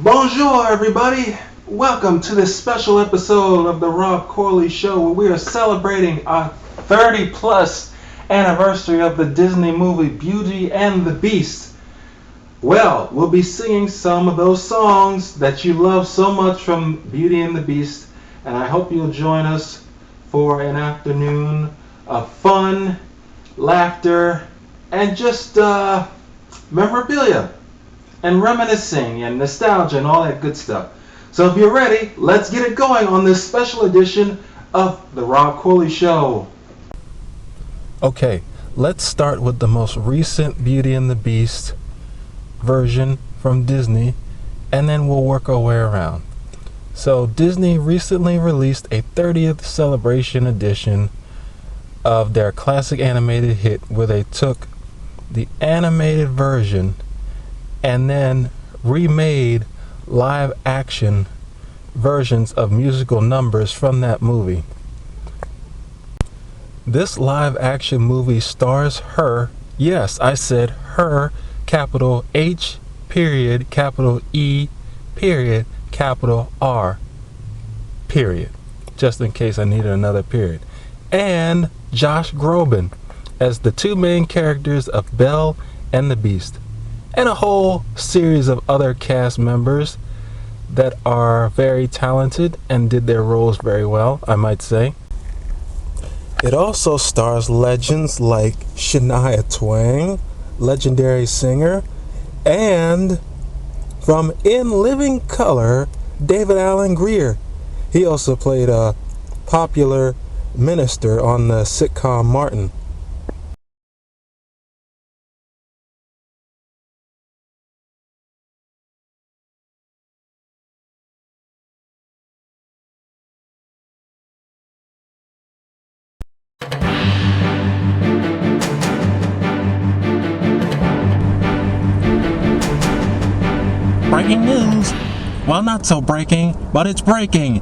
Bonjour everybody! Welcome to this special episode of the Rob Corley Show where we are celebrating our 30 plus anniversary of the Disney movie Beauty and the Beast. Well, we'll be singing some of those songs that you love so much from Beauty and the Beast, and I hope you'll join us for an afternoon of fun, laughter, and just memorabilia and reminiscing and nostalgia and all that good stuff. So if you're ready, let's get it going on this special edition of the Rob Corley Show. Okay, let's start with the most recent Beauty and the Beast version from Disney, and then we'll work our way around. So Disney recently released a 30th celebration edition of their classic animated hit where they took the animated version and then remade live action versions of musical numbers from that movie. This live action movie stars her, yes, I said her, capital H period, capital E period, capital R period, just in case I needed another period, and Josh Groban as the two main characters of Belle and the Beast, and a whole series of other cast members that are very talented and did their roles very well, I might say. It also stars legends like Shania Twain, legendary singer, and from In Living Color, David Alan Grier. He also played a popular minister on the sitcom Martin. Breaking news. Well, not so breaking, but it's breaking.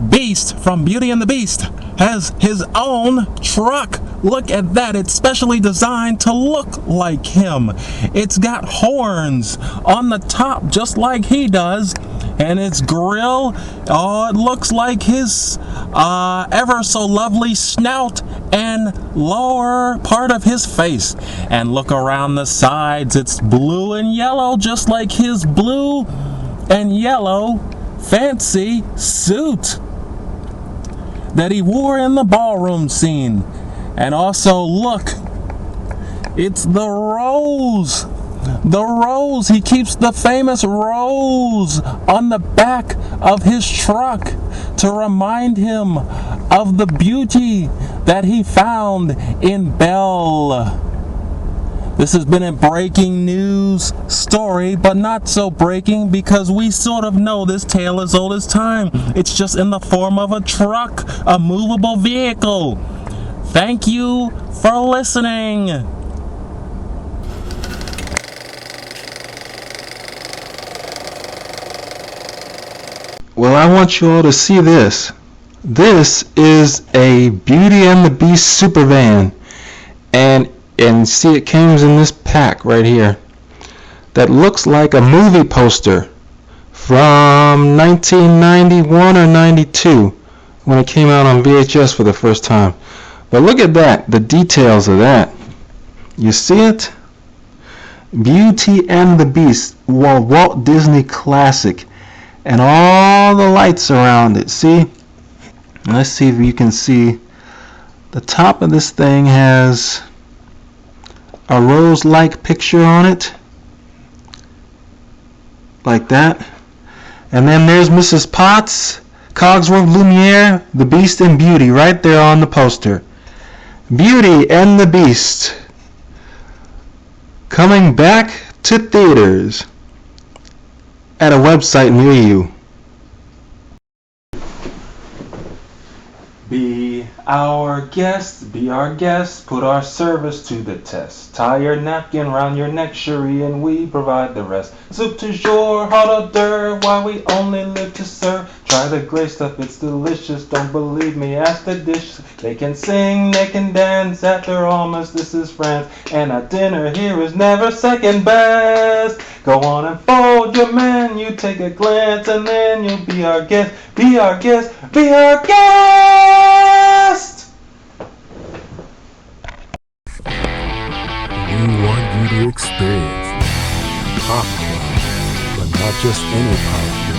Beast from Beauty and the Beast has his own truck. Look at that. It's specially designed to look like him. It's got horns on the top just like he does. And its grill, oh, it looks like his ever so lovely snout and lower part of his face. And look around the sides, it's blue and yellow, just like his blue and yellow fancy suit that he wore in the ballroom scene. And also look, it's the rose. The rose, he keeps the famous rose on the back of his truck to remind him of the beauty that he found in Belle. This has been a breaking news story, but not so breaking because we sort of know this tale as old as time. It's just in the form of a truck, a movable vehicle. Thank you for listening. Well, I want you all to see this. This is a Beauty and the Beast super van, and see, it came in this pack right here that looks like a movie poster from 1991 or 92 when it came out on VHS for the first time. But look at that, the details of that. You see it? Beauty and the Beast, Walt Disney classic. And all the lights around it. See? Let's see if you can see. The top of this thing has a rose-like picture on it. Like that. And then there's Mrs. Potts, Cogsworth Lumiere, the Beast and Beauty right there on the poster. Beauty and the Beast. Coming back to theaters at a website near you. Be our guest, be our guest, put our service to the test. Tie your napkin round your neck, Cherie, and we provide the rest. Soup du jour, hors d'oeuvre, why we only live to serve. Try the gray stuff, it's delicious, don't believe me, ask the dish. They can sing, they can dance, after all, miss, this is France. And our dinner here is never second best. Go on and fold your menu, take a glance, and then you'll be our guest, be our guest, be our guest! We want you to experience popcorn, but not just any popcorn.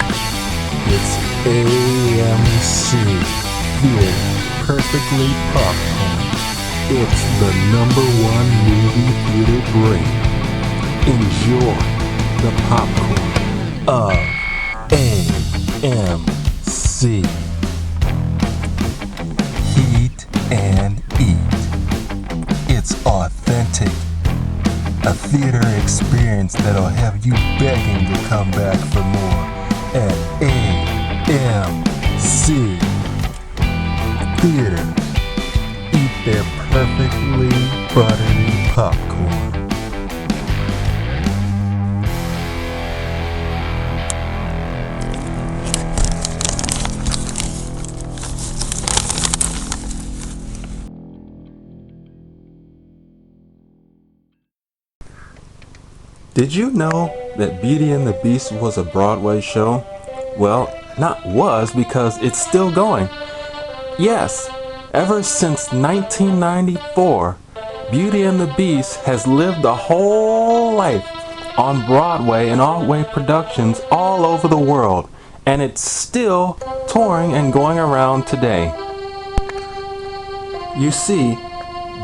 It's AMC Theater Perfectly Popcorn. It's the #1 movie theater brand. Enjoy the popcorn of AMC. Eat and eat. It's authentic. A theater experience that'll have you begging to come back for more at AMC Theater. Eat their perfectly buttery popcorn. Did you know that Beauty and the Beast was a Broadway show? Well, not was, because it's still going. Yes, ever since 1994, Beauty and the Beast has lived a whole life on Broadway and Off-Way productions all over the world, and it's still touring and going around today. You see,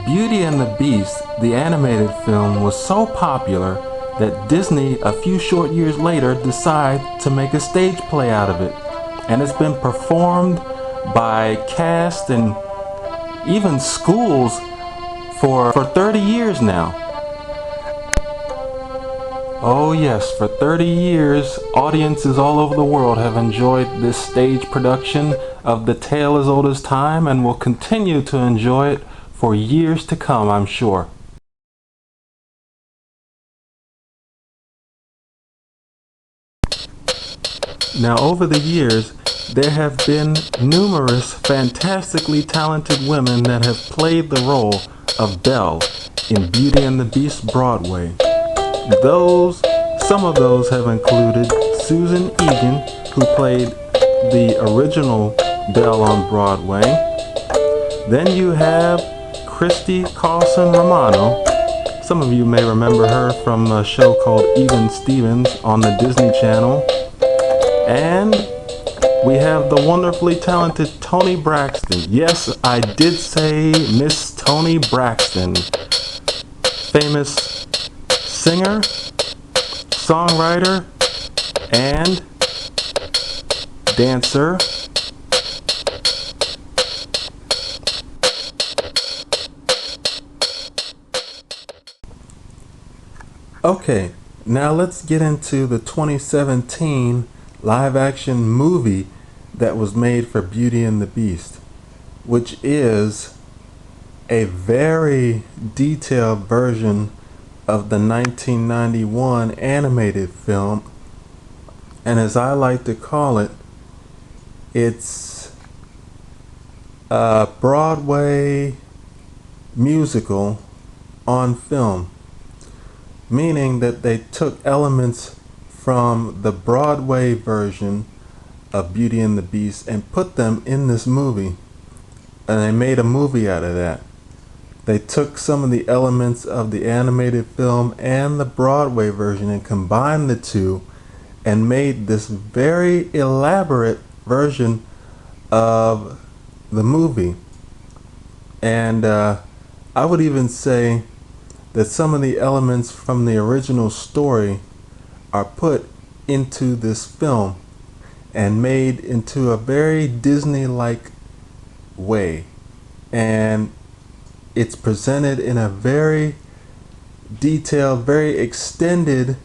Beauty and the Beast, the animated film, was so popular that Disney, a few short years later, decided to make a stage play out of it. And it's been performed by cast and even schools for 30 years now. Oh yes, for 30 years, audiences all over the world have enjoyed this stage production of The Tale as Old as Time, and will continue to enjoy it for years to come, I'm sure. Now, over the years, there have been numerous fantastically talented women that have played the role of Belle in Beauty and the Beast Broadway. Some of those have included Susan Egan, who played the original Belle on Broadway. Then you have Christy Carlson Romano. Some of you may remember her from a show called Even Stevens on the Disney Channel. And we have the wonderfully talented Toni Braxton. Yes, I did say Miss Toni Braxton. Famous singer, songwriter, and dancer. Okay, now let's get into the 2017 live-action movie that was made for Beauty and the Beast, which is a very detailed version of the 1991 animated film, and as I like to call it, it's a Broadway musical on film, meaning that they took elements from the Broadway version of Beauty and the Beast and put them in this movie, and they made a movie out of that. They took some of the elements of the animated film and the Broadway version and combined the two and made this very elaborate version of the movie. And I would even say that some of the elements from the original story are put into this film and made into a very Disney-like way, and it's presented in a very detailed, very extended,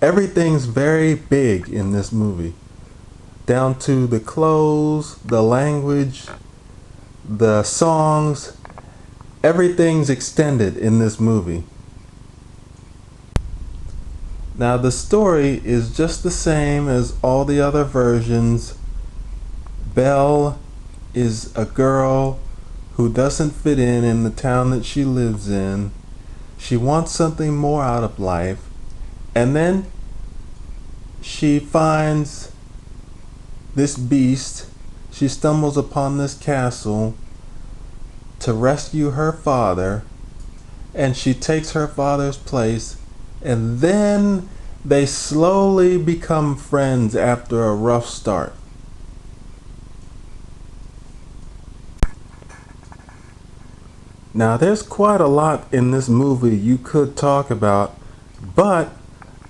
everything's very big in this movie. down to the clothes, the language, the songs. Everything's extended in this movie. Now the story is just the same as all the other versions. Belle is a girl who doesn't fit in the town that she lives in. She wants something more out of life, and then she finds this beast. She stumbles upon this castle to rescue her father, and she takes her father's place, and then they slowly become friends after a rough start. Now there's quite a lot in this movie you could talk about, but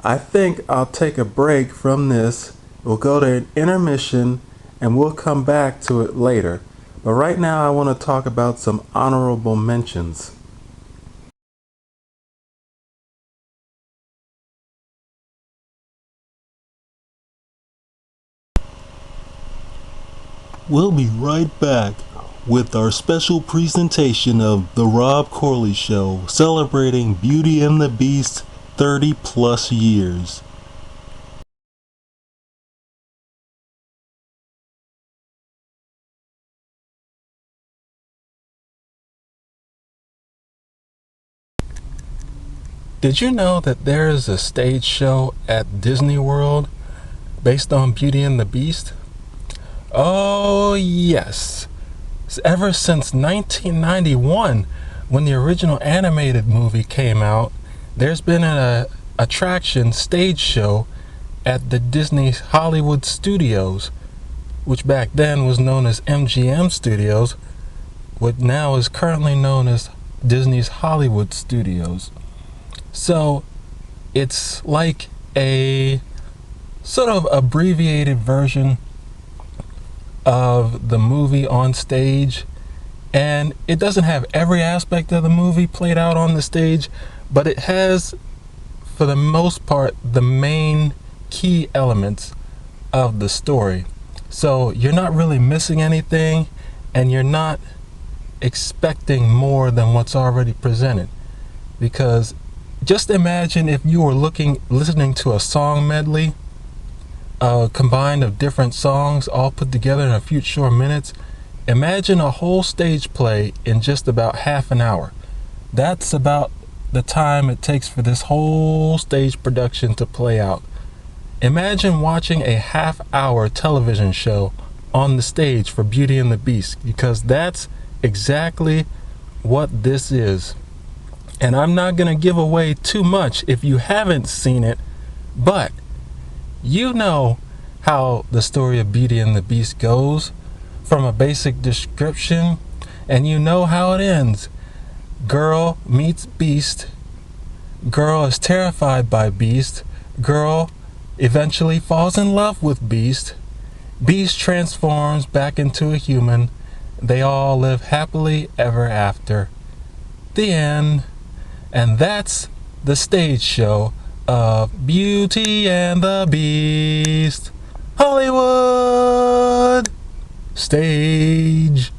I think I'll take a break from this. We'll go to an intermission and we'll come back to it later. But right now I want to talk about some honorable mentions. We'll be right back with our special presentation of The Rob Corley Show, celebrating Beauty and the Beast 30 plus years. Did you know that there is a stage show at Disney World based on Beauty and the Beast? Oh, yes. Ever since 1991, when the original animated movie came out, there's been an attraction stage show at the Disney Hollywood Studios, which back then was known as MGM Studios, what now is currently known as Disney's Hollywood Studios. So it's like a sort of abbreviated version of the movie on stage, and it doesn't have every aspect of the movie played out on the stage, but it has, for the most part, the main key elements of the story. So you're not really missing anything, and you're not expecting more than what's already presented. Because just imagine if you were listening to a song medley combined of different songs all put together in a few short minutes. Imagine a whole stage play in just about half an hour. That's about the time it takes for this whole stage production to play out. Imagine watching a half-hour television show on the stage for Beauty and the Beast, because that's exactly what this is. And I'm not going to give away too much if you haven't seen it, but you know how the story of Beauty and the Beast goes from a basic description, and you know how it ends. Girl meets Beast. Girl is terrified by Beast. Girl eventually falls in love with Beast. Beast transforms back into a human. They all live happily ever after. The end. And that's the stage show of Beauty and the Beast. Hollywood stage.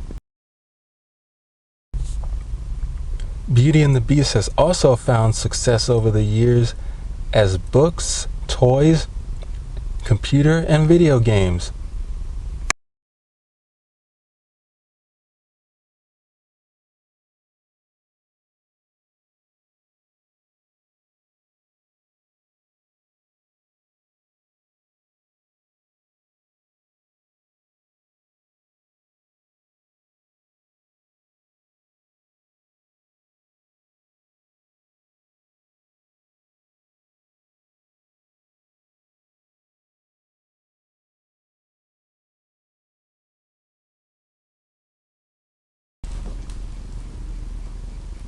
Beauty and the Beast has also found success over the years as books, toys, computer, and video games.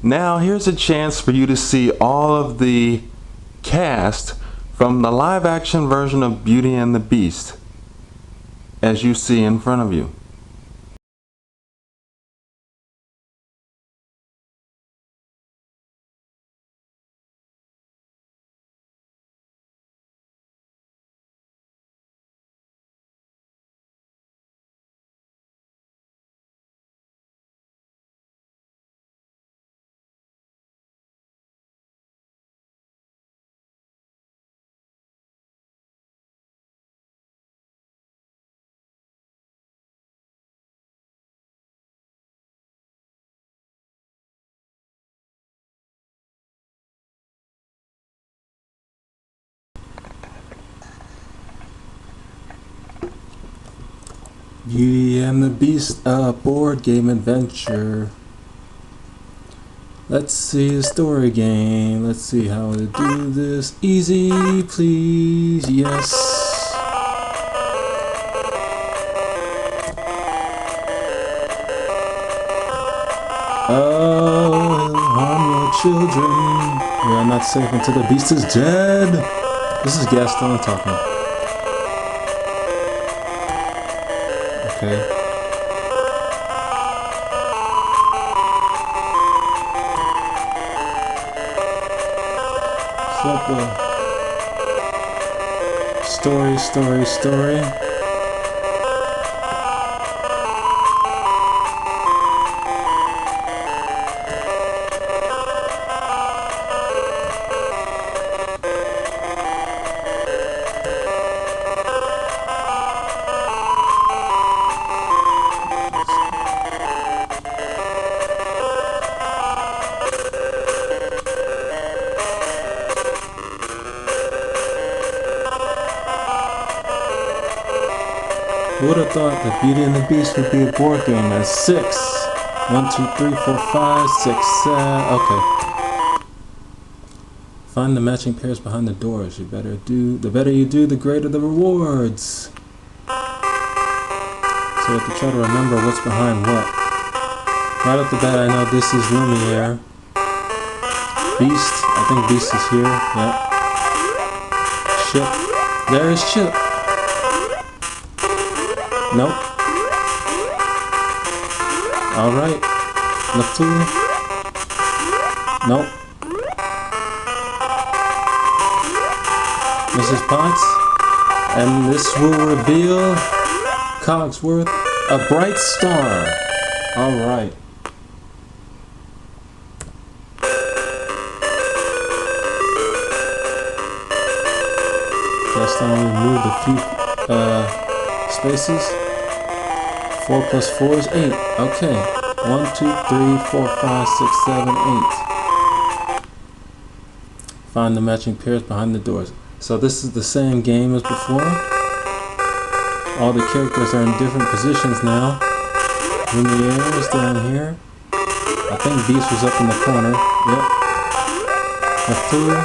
Now here's a chance for you to see all of the cast from the live action version of Beauty and the Beast, as you see in front of you. Beauty and the Beast, a board game adventure. Let's see the story game. Let's see how to do this. Easy, please. Yes. Oh, he'll harm your children. We are not safe until the beast is dead. This is Gaston talking. Okay. Story. Who would have thought that Beauty and the Beast would be a board game? That's 6. 1, 2, 3, 4, 5, 6, okay. Find the matching pairs behind the doors. The better you do, the greater the rewards. So you have to try to remember what's behind what. Right off the bat, I know this is Lumiere. Beast, I think Beast is here. Yep. Chip. There is Chip. Nope. Alright. LeFleur. Nope. Mrs. Potts. And this will reveal Cogsworth, a bright star. Alright. Just only moved a few spaces. 4 plus 4 is 8. Okay. 1, 2, 3, 4, 5, 6, 7, 8. Find the matching pairs behind the doors. So this is the same game as before. All the characters are in different positions now. Lumiere is down here. I think Beast was up in the corner. Yep. LeFleur.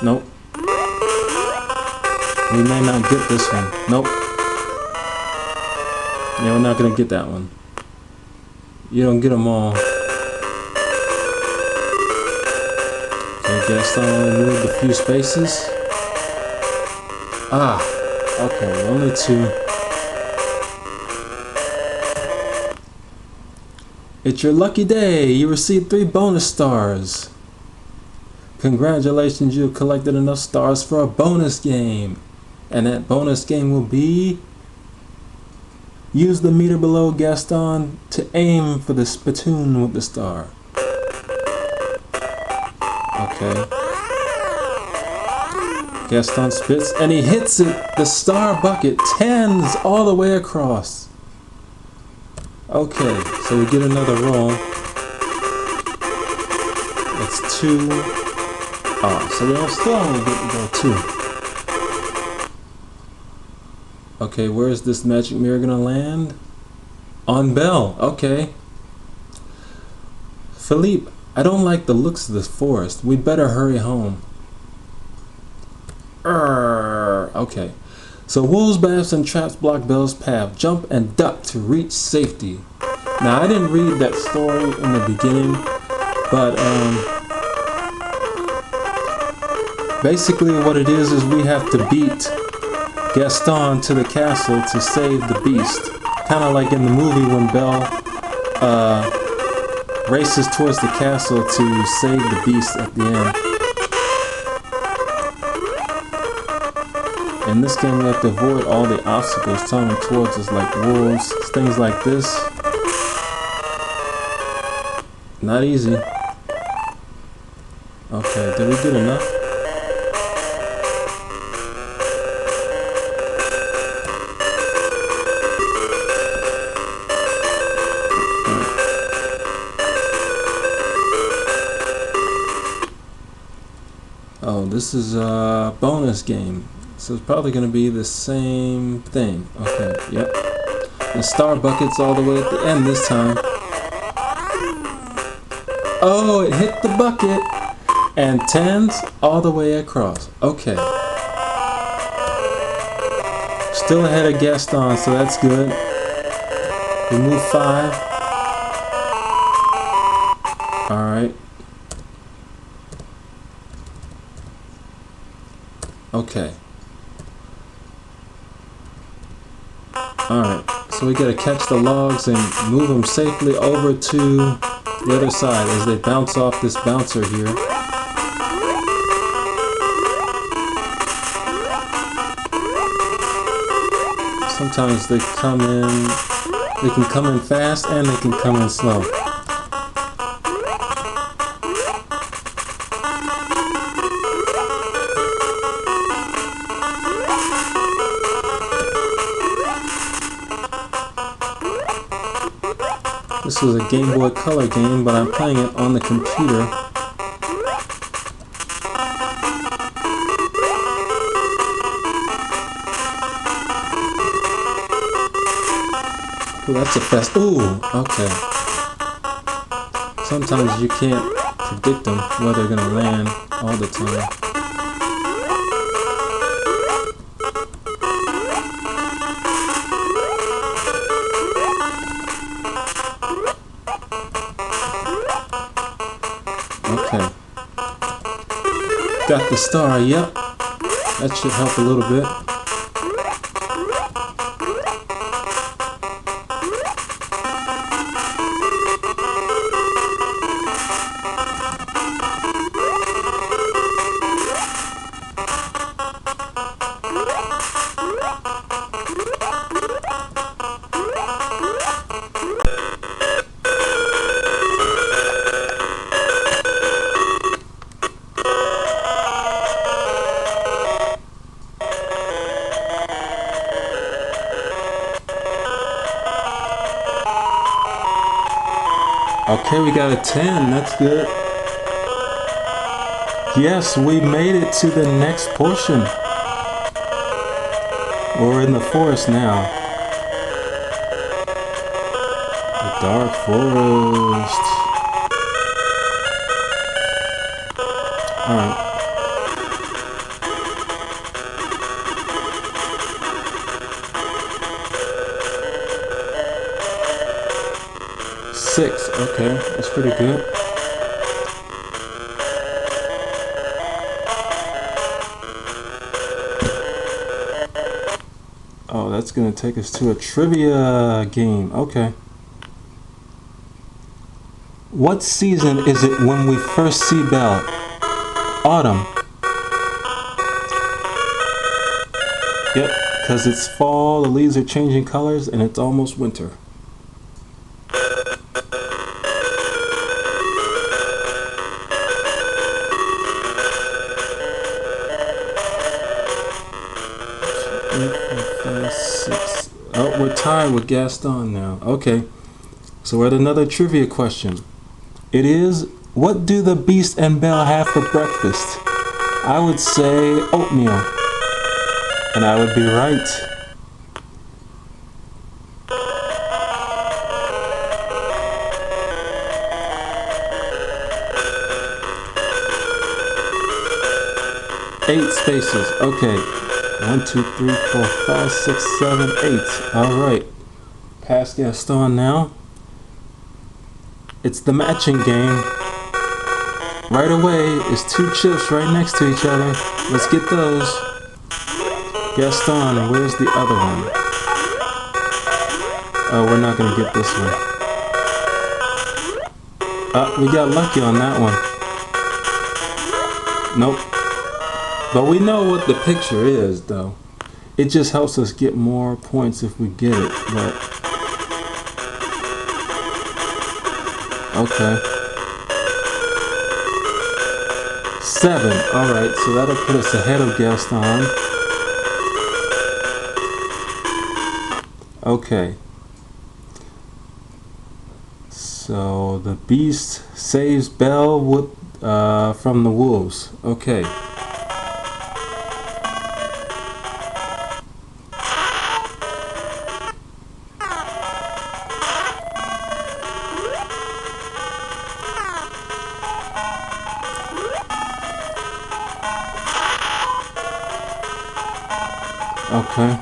Nope. We may not get this one. Nope. Yeah, we're not gonna get that one. You don't get them all. Okay, Gaston only moved a few spaces. Ah, okay, only 2. It's your lucky day. You received 3 bonus stars. Congratulations, you collected enough stars for a bonus game. And that bonus game will be... Use the meter below Gaston to aim for the spittoon with the star. Okay. Gaston spits and he hits it. The star bucket tends all the way across. Okay, so we get another roll. It's 2. Oh, so we still only get to go 2. Okay, where is this magic mirror gonna land? On Belle. Okay. Philippe, I don't like the looks of this forest. We'd better hurry home. Okay. So wolves, bats, and traps block Belle's path. Jump and duck to reach safety. Now, I didn't read that story in the beginning, but basically what it is we have to beat Gaston to the castle to save the beast. Kind of like in the movie when Belle races towards the castle to save the beast at the end. In this game, we have to avoid all the obstacles coming towards us, like wolves, things like this. Not easy. Okay, did we get enough? Oh, this is a bonus game. So it's probably going to be the same thing. Okay, yep. The star bucket's all the way at the end this time. Oh, it hit the bucket. And 10's all the way across. Okay. Still ahead of Gaston, so that's good. Remove 5. Alright. Okay. Alright, so we gotta catch the logs and move them safely over to the other side as they bounce off this bouncer here. Sometimes they can come in fast and they can come in slow. This was a Game Boy Color game, but I'm playing it on the computer. Ooh, that's a fast. Ooh, okay. Sometimes you can't predict them where they're gonna land all the time. Okay. Got the star, yep. That should help a little bit. Okay, we got a 10. That's good. Yes, we made it to the next portion. We're in the forest now. The dark forest. Alright. Six. Okay, that's pretty good. Oh, that's gonna take us to a trivia game. Okay. What season is it when we first see Belle? Autumn. Yep, because it's fall, the leaves are changing colors, and it's almost winter. Oh, we're tied with Gaston now. Okay, so we're at another trivia question. It is, what do the Beast and Belle have for breakfast? I would say oatmeal. And I would be right. Eight spaces. Okay. 1, 2, 3, 4, 5, 6, 7, 8. Alright. Past Gaston now. It's the matching game. Right away is 2 chips right next to each other. Let's get those. Gaston, where's the other one? Oh, we're not gonna get this one. We got lucky on that one. Nope. But we know what the picture is, though. It just helps us get more points if we get it, but... Okay. 7. Alright, so that'll put us ahead of Gaston. Okay. So the Beast saves Belle from the wolves. Okay. Okay.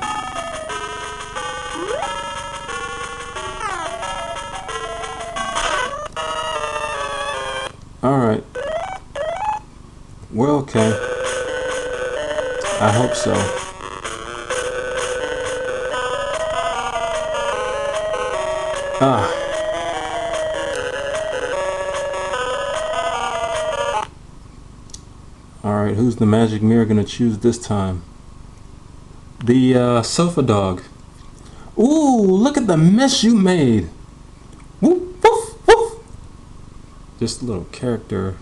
Alright. We're okay. I hope so. Ah. Alright, who's the magic mirror gonna choose this time? The sofa dog. Ooh, look at the mess you made. Woof, woof, woof. Just a little character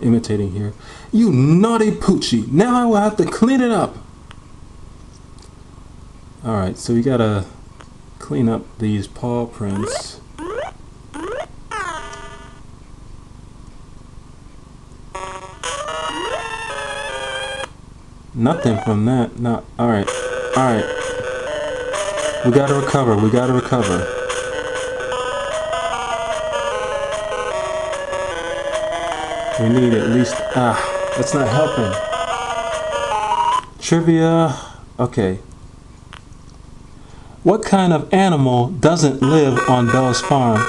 imitating here. You naughty poochie. Now I will have to clean it up. Alright, so we gotta clean up these paw prints. Nothing from that. No. Alright. Alright. We gotta recover. We gotta recover. We need at least... that's not helping. Trivia. Okay. What kind of animal doesn't live on Belle's farm?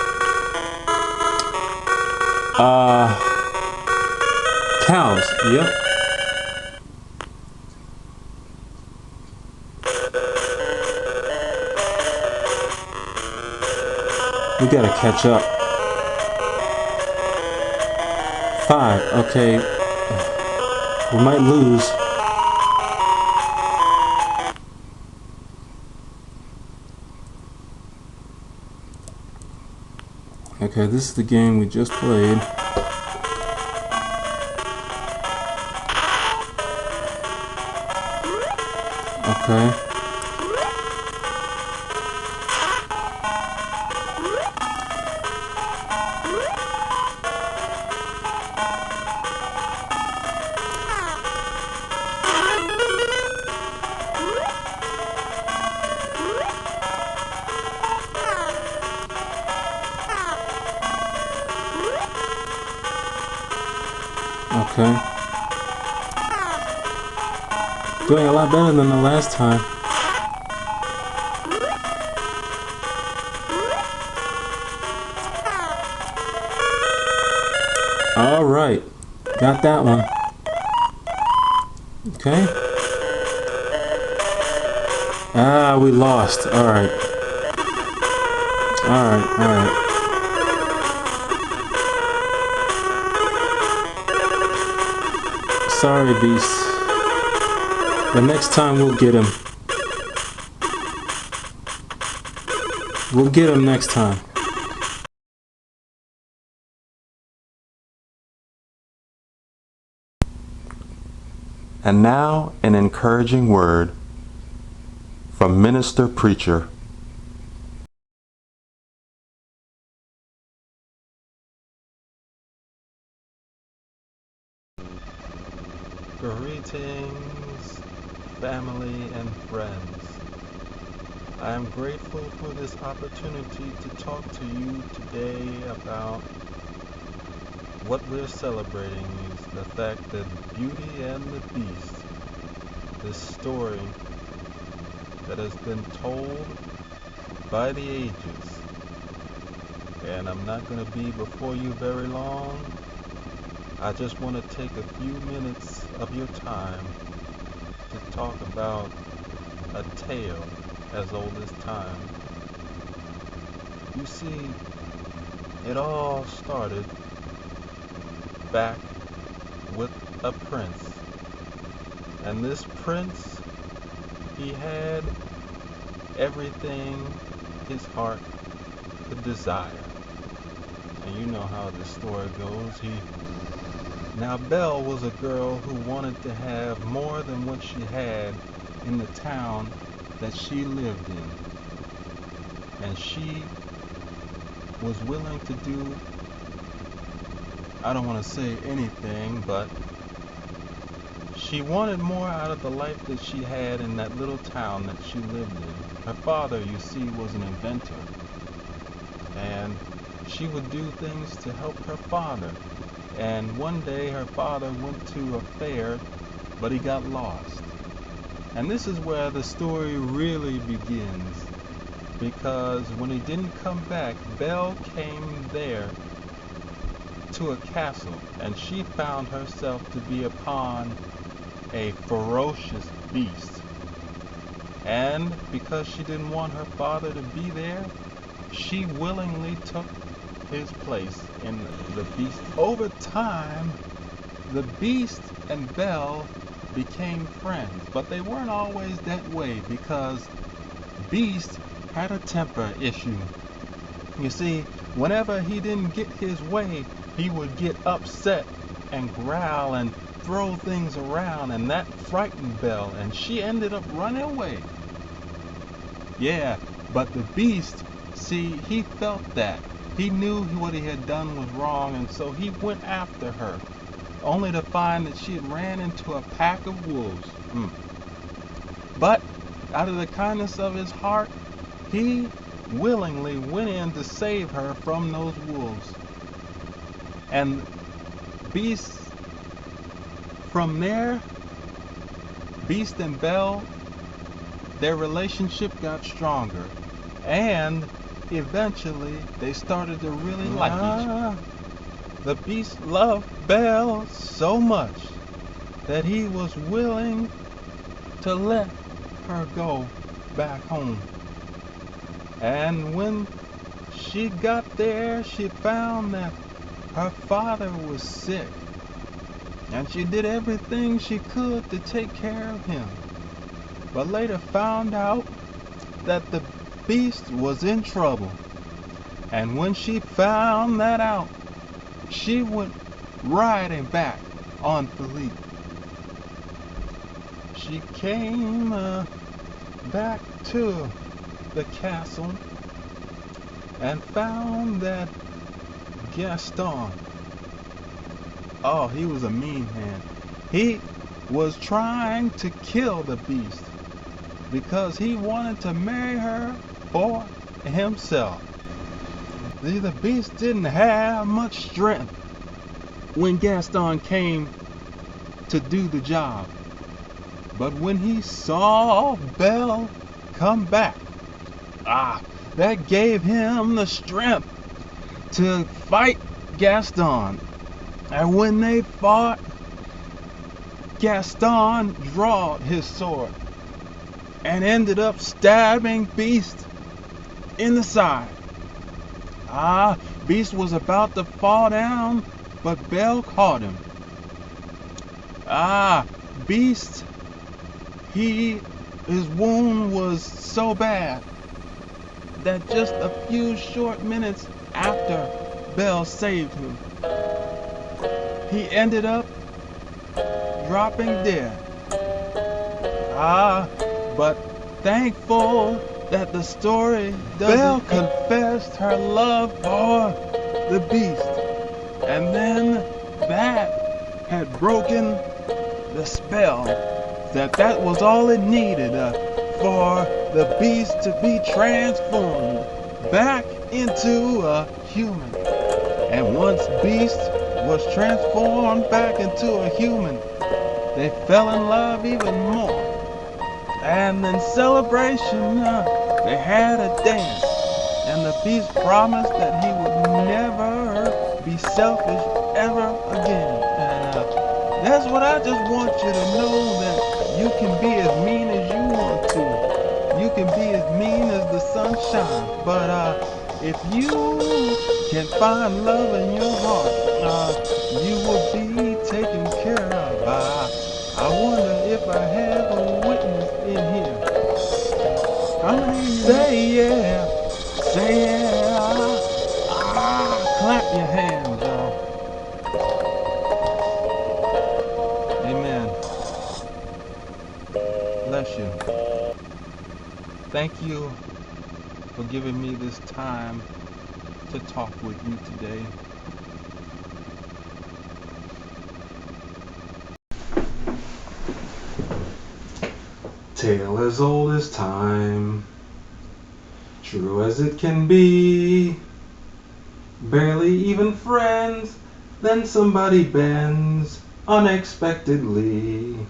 Cows. Yep. We gotta catch up. 5. Okay. We might lose. Okay, this is the game we just played. Okay. Okay. Doing a lot better than the last time. Alright. Got that one. Okay. We lost. Alright. Alright. Sorry, Beast. But next time we'll get him. We'll get him next time. And now an encouraging word from Minister Preacher. Greetings, family and friends. I am grateful for this opportunity to talk to you today about what we're celebrating is the fact that Beauty and the Beast, this story that has been told by the ages, and I'm not going to be before you very long. I just want to take a few minutes of your time to talk about a tale as old as time. You see, it all started back with a prince. And this prince, he had everything his heart could desire. And you know how this story goes. Now Belle was a girl who wanted to have more than what she had in the town that she lived in. And she was willing to do, I don't want to say anything, but she wanted more out of the life that she had in that little town that she lived in. Her father, you see, was an inventor. And she would do things to help her father. And one day her father went to a fair, but he got lost. And this is where the story really begins. Because when he didn't come back, Belle came there to a castle, and she found herself to be upon a ferocious beast. And because she didn't want her father to be there, she willingly took his place in the beast. Over time, the beast and Belle became friends, but they weren't always that way because Beast had a temper issue. You see, whenever he didn't get his way, he would get upset and growl and throw things around, and that frightened Belle, and she ended up running away. Yeah, but the Beast, see, he felt that. He knew what he had done was wrong, and so he went after her, only to find that she had ran into a pack of wolves. But out of the kindness of his heart, he willingly went in to save her from those wolves. And Beast, from there, Beast and Belle, their relationship got stronger. And eventually, they started to really like each other. The Beast loved Belle so much that he was willing to let her go back home. And when she got there, she found that her father was sick, and she did everything she could to take care of him, but later found out that the Beast was in trouble. And when she found that out, she went riding back on Philippe. She came back to the castle and found that Gaston, oh, he was a mean man. He was trying to kill the Beast because he wanted to marry her for himself. See, the Beast didn't have much strength when Gaston came to do the job. But when he saw Belle come back, that gave him the strength to fight Gaston. And when they fought, Gaston drawed his sword and ended up stabbing Beast in the side. Beast was about to fall down, but Belle caught him. Beast, his wound was so bad that just a few short minutes after Belle saved him, he ended up dropping dead. But thankful that the story doesn't. Belle confessed her love for the Beast, and then that had broken the spell. That was all it needed for the Beast to be transformed back into a human. And once Beast was transformed back into a human, they fell in love even more. And in celebration, they had a dance, and the Beast promised that he would never be selfish ever again. And that's what I just want you to know, that you can be as mean as you want to. You can be as mean as the sunshine, but if you can find love in your heart, you will be taken care of. I wonder if I have a witness in here. Say yeah, say yeah. Clap your hands, y'all. Amen. Bless you. Thank you for giving me this time to talk with you today. Tale as old as time, true as it can be. Barely even friends, then somebody bends unexpectedly.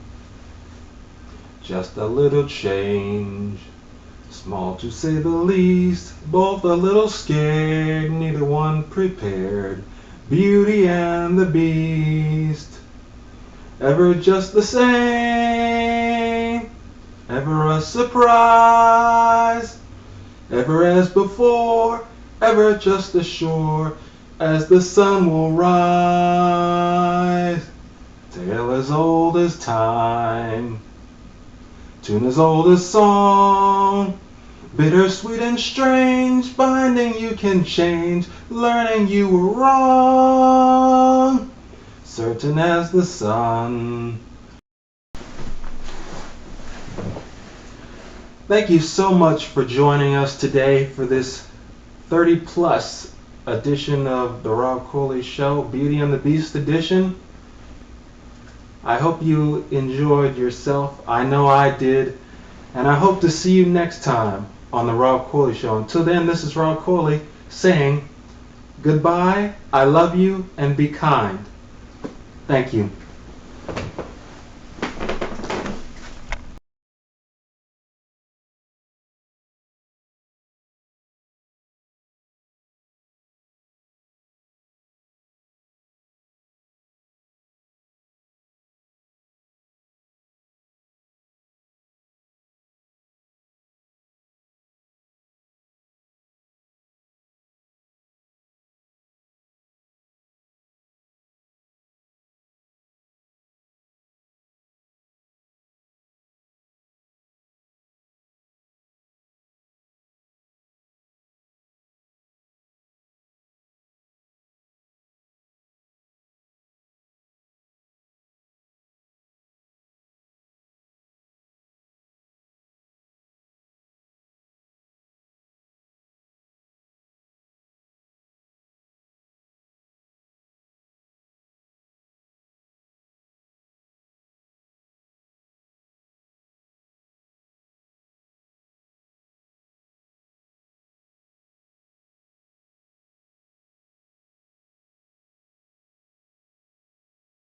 just a little change. Small to say the least, both a little scared, neither one prepared. Beauty and the Beast, ever just the same, ever a surprise, ever as before, ever just as sure as the sun will rise. Tale as old as time, tune as old as song, bittersweet and strange, binding you can change, learning you were wrong, certain as the sun. Thank you so much for joining us today for this 30 plus edition of the Rob Corley Show, Beauty and the Beast edition. I hope you enjoyed yourself. I know I did. And I hope to see you next time on the Rob Corley Show. Until then, this is Rob Corley saying goodbye, I love you, and be kind. Thank you.